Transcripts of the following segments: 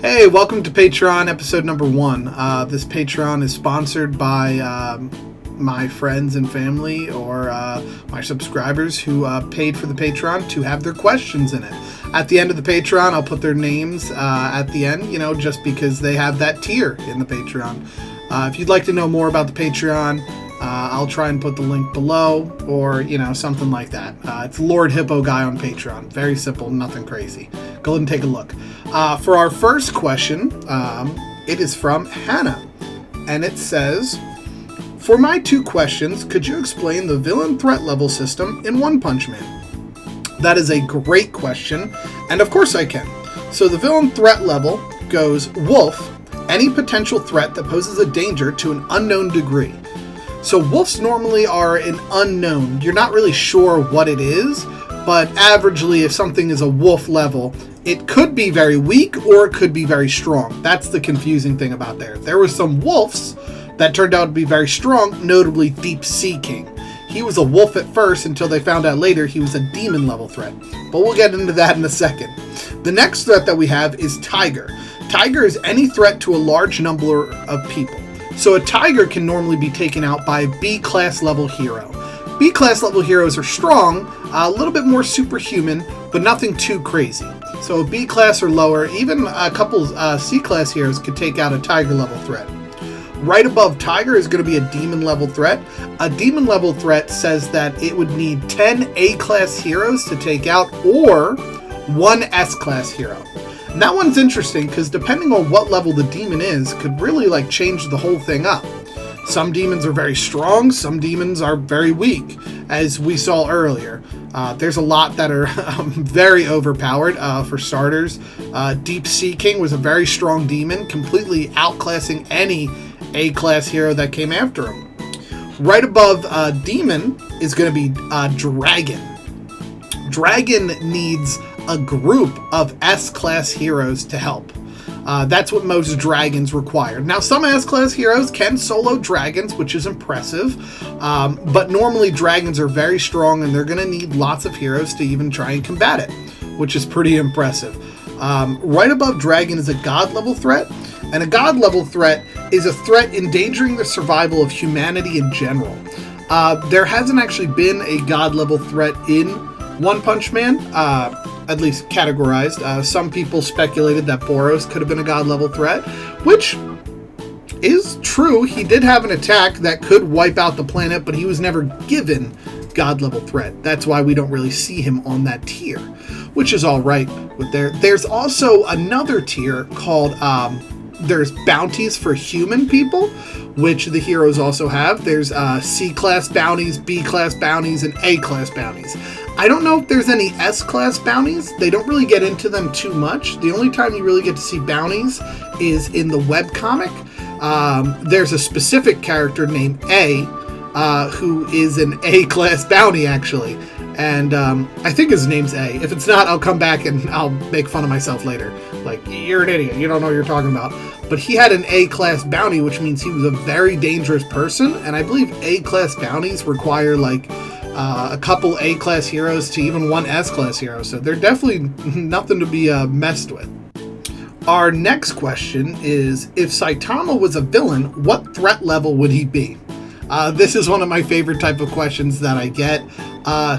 Hey, welcome to Patreon episode number 1. This Patreon is sponsored by my friends and family or my subscribers who paid for the Patreon to have their questions in it. At the end of the Patreon, I'll put their names at the end, just because they have that tier in the Patreon. If you'd like to know more about the Patreon, I'll try and put the link below or, something like that. It's Lord Hippo Guy on Patreon. Very simple, nothing crazy. Go ahead and take a look. For our first question, it is from Hannah, and it says, for my 2 questions, could you explain the villain threat level system in One Punch Man? That is a great question, and of course I can. So the villain threat level goes Wolf, any potential threat that poses a danger to an unknown degree. So wolves normally are an unknown. You're not really sure what it is, but averagely if something is a wolf level, it could be very weak or it could be very strong. That's the confusing thing about there. There were some wolves that turned out to be very strong, notably Deep Sea King. He was a wolf at first until they found out later he was a demon level threat. But we'll get into that in a second. The next threat that we have is Tiger. Tiger is any threat to a large number of people. So a tiger can normally be taken out by a B-class level hero. B-class level heroes are strong, a little bit more superhuman, but nothing too crazy. So a B-class or lower, even a couple C-class heroes could take out a tiger level threat. Right above Tiger is going to be a demon level threat. A demon level threat says that it would need 10 A-class heroes to take out or 1 S-class hero. And that one's interesting because depending on what level the demon is could really change the whole thing up. Some demons are very strong, some demons are very weak, as we saw earlier. There's a lot that are very overpowered. For starters, Deep Sea King was a very strong demon, completely outclassing any A-class hero that came after him. Right above Demon is going to be Dragon. Dragon needs a group of S-class heroes to help. That's what most dragons require. Now, some S-class heroes can solo dragons, which is impressive, but normally dragons are very strong and they're going to need lots of heroes to even try and combat it, which is pretty impressive. Right above dragon is a god level threat, and a god level threat is a threat endangering the survival of humanity in general. There hasn't actually been a god level threat in One Punch Man, at least categorized. Some people speculated that Boros could have been a god level threat, which is true. He did have an attack that could wipe out the planet, but he was never given god level threat. That's why we don't really see him on that tier, which is all right with there. There's also another tier called there's bounties for human people, which the heroes also have. There's C-class bounties, B-class bounties, and A-class bounties. I don't know if there's any S-class bounties. They don't really get into them too much. The only time you really get to see bounties is in the webcomic. There's a specific character named A, who is an A-class bounty, actually. And I think his name's A. If it's not, I'll come back and I'll make fun of myself later. You're an idiot. You don't know what you're talking about. But he had an A-class bounty, which means he was a very dangerous person. And I believe A-class bounties require, a couple A-class heroes to even 1 S-class hero. So they're definitely nothing to be messed with. Our next question is, if Saitama was a villain, what threat level would he be? This is one of my favorite type of questions that I get,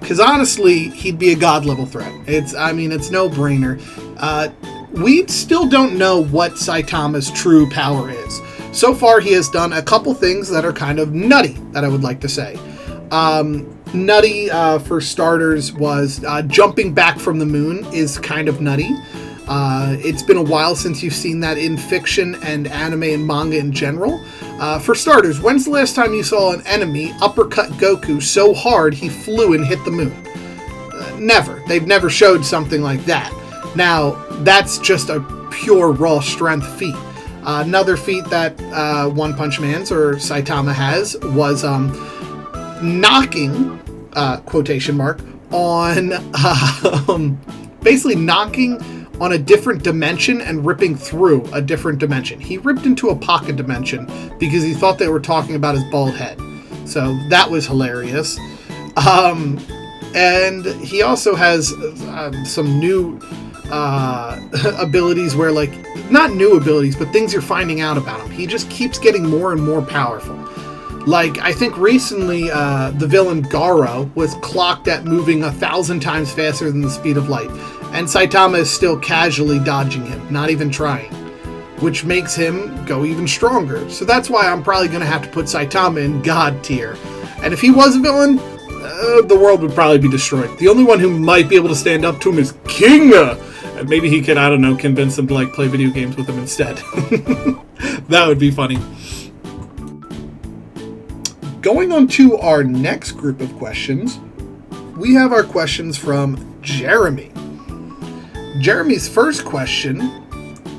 because honestly, he'd be a god level threat. It's no brainer. We still don't know what Saitama's true power is. So far, he has done a couple things that are kind of nutty, that I would like to say. Nutty, for starters, was jumping back from the moon is kind of nutty. It's been a while since you've seen that in fiction and anime and manga in general. For starters, when's the last time you saw an enemy uppercut Goku so hard he flew and hit the moon? Never. They've never showed something like that. Now, that's just a pure raw strength feat. Another feat that One Punch Man's or Saitama has was knocking, quotation mark, on basically knocking on a different dimension and ripping through a different dimension. He ripped into a pocket dimension because he thought they were talking about his bald head. So that was hilarious. And he also has some new abilities where, like, not new abilities, but things you're finding out about him. He just keeps getting more and more powerful. Like, I think recently the villain Garo was clocked at moving 1,000 times faster than the speed of light, and Saitama is still casually dodging him, not even trying, which makes him go even stronger. So that's why I'm probably going to have to put Saitama in God tier. And if he was a villain, the world would probably be destroyed. The only one who might be able to stand up to him is Kinga. And maybe he could, I don't know, convince him to, like, play video games with him instead. That would be funny. Going on to our next group of questions, we have our questions from Jeremy. Jeremy's first question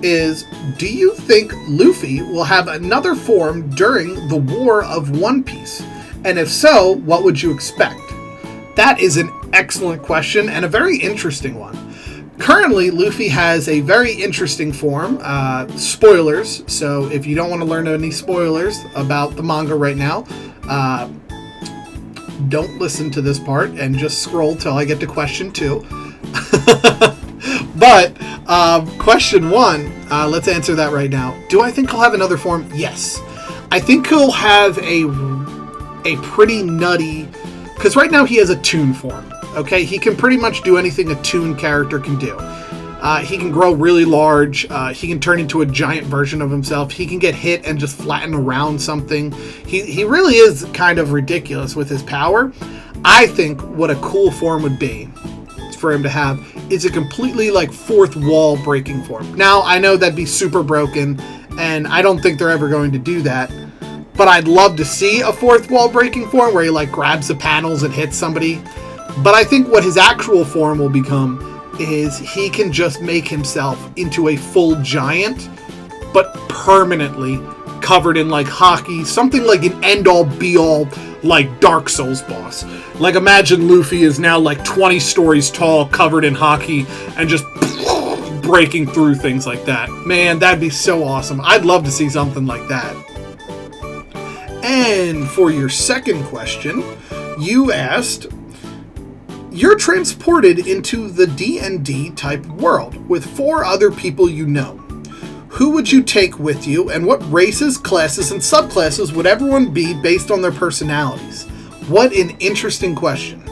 is, do you think Luffy will have another form during the War of One Piece? And if so, what would you expect? That is an excellent question and a very interesting one. Currently, Luffy has a very interesting form. Spoilers, so if you don't want to learn any spoilers about the manga right now, don't listen to this part and just scroll till I get to question 2. But question 1, let's answer that right now. Do I think he'll have another form? Yes. I think he'll have a pretty nutty, because right now he has a Toon form. Okay, he can pretty much do anything a Toon character can do. He can grow really large. He can turn into a giant version of himself. He can get hit and just flatten around something. He really is kind of ridiculous with his power. I think what a cool form would be for him to have is a completely, like, fourth wall breaking form. Now, I know that'd be super broken, and I don't think they're ever going to do that. But I'd love to see a fourth wall breaking form where he, like, grabs the panels and hits somebody. But I think what his actual form will become is he can just make himself into a full giant, but permanently covered in, like, hockey, something like an end-all be-all, like, Dark Souls boss. Like, imagine Luffy is now, like, 20 stories tall, covered in hockey, and just breaking through things like that. Man, that'd be so awesome. I'd love to see something like that. And for your second question, you asked, you're transported into the D&D type world with 4 other people you know. Who would you take with you, and what races, classes, and subclasses would everyone be based on their personalities? What an interesting question.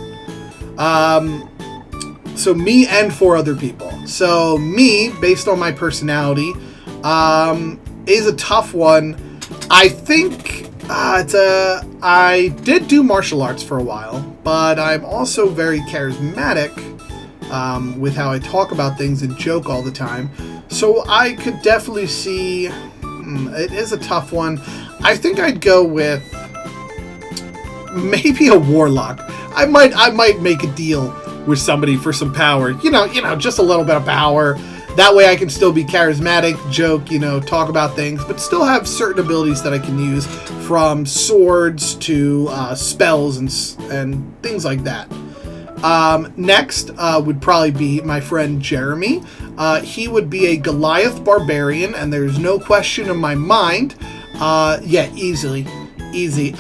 So me and 4 other people. So me, based on my personality, is a tough one. I think I did do martial arts for a while, but I'm also very charismatic with how I talk about things and joke all the time. So I could definitely see, it is a tough one. I think I'd go with maybe a warlock. I might make a deal with somebody for some power. You know, just a little bit of power. That way I can still be charismatic, joke, talk about things, but still have certain abilities that I can use, from swords to spells and things like that. Next would probably be my friend Jeremy. He would be a Goliath barbarian, and there's no question in my mind. Easy.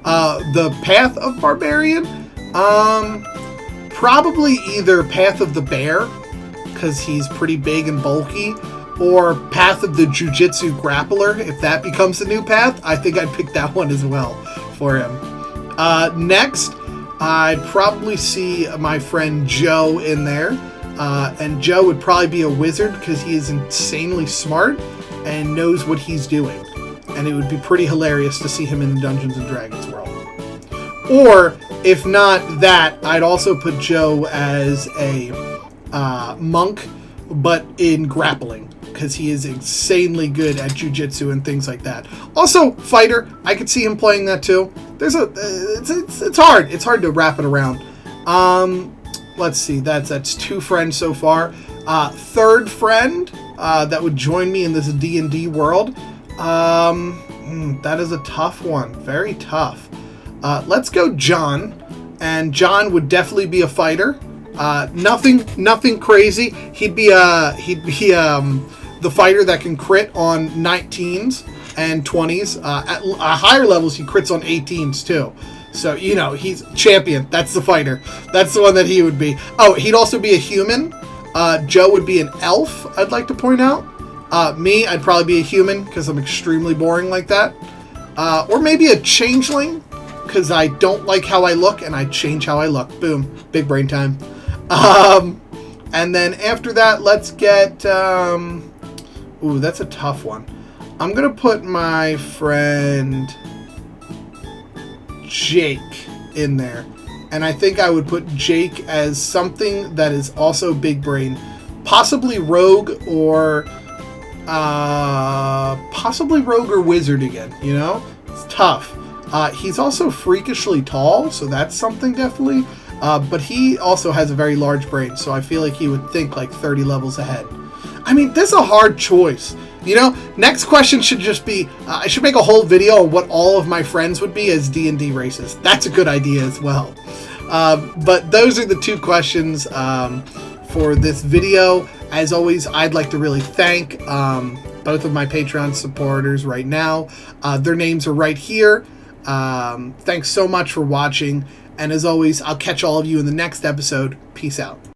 The path of barbarian, probably either Path of the Bear, because he's pretty big and bulky, or Path of the Jujitsu Grappler. If that becomes the new path, I think I'd pick that one as well for him. Next, I'd probably see my friend Joe in there. And Joe would probably be a wizard because he is insanely smart and knows what he's doing. And it would be pretty hilarious to see him in the Dungeons & Dragons world. Or, if not that, I'd also put Joe as a monk, but in grappling, because he is insanely good at jujitsu and things like that. Also, fighter, I could see him playing that too. It's hard. It's hard to wrap it around. Let's see, that's 2 friends so far. Third friend that would join me in this D&D world. That is a tough one. Very tough. Let's go John. And John would definitely be a fighter. Nothing crazy. He'd be the fighter that can crit on 19s and 20s. At higher levels, he crits on 18s too. So, you know, he's champion. That's the fighter. That's the one that he would be. Oh, he'd also be a human. Joe would be an elf, I'd like to point out. Me, I'd probably be a human because I'm extremely boring like that. Or maybe a changeling because I don't like how I look and I change how I look. Boom. Big brain time. And then after that, let's get... ooh, that's a tough one. I'm going to put my friend Jake in there. And I think I would put Jake as something that is also big brain. Possibly rogue or... possibly rogue or wizard again, you know? It's tough. He's also freakishly tall, so that's something definitely. But he also has a very large brain, so I feel like he would think like 30 levels ahead. I mean, this is a hard choice. You know, next question should just be, I should make a whole video on what all of my friends would be as D&D races. That's a good idea as well. But those are the two questions for this video. As always, I'd like to really thank both of my Patreon supporters right now. Their names are right here. Thanks so much for watching. And as always, I'll catch all of you in the next episode. Peace out.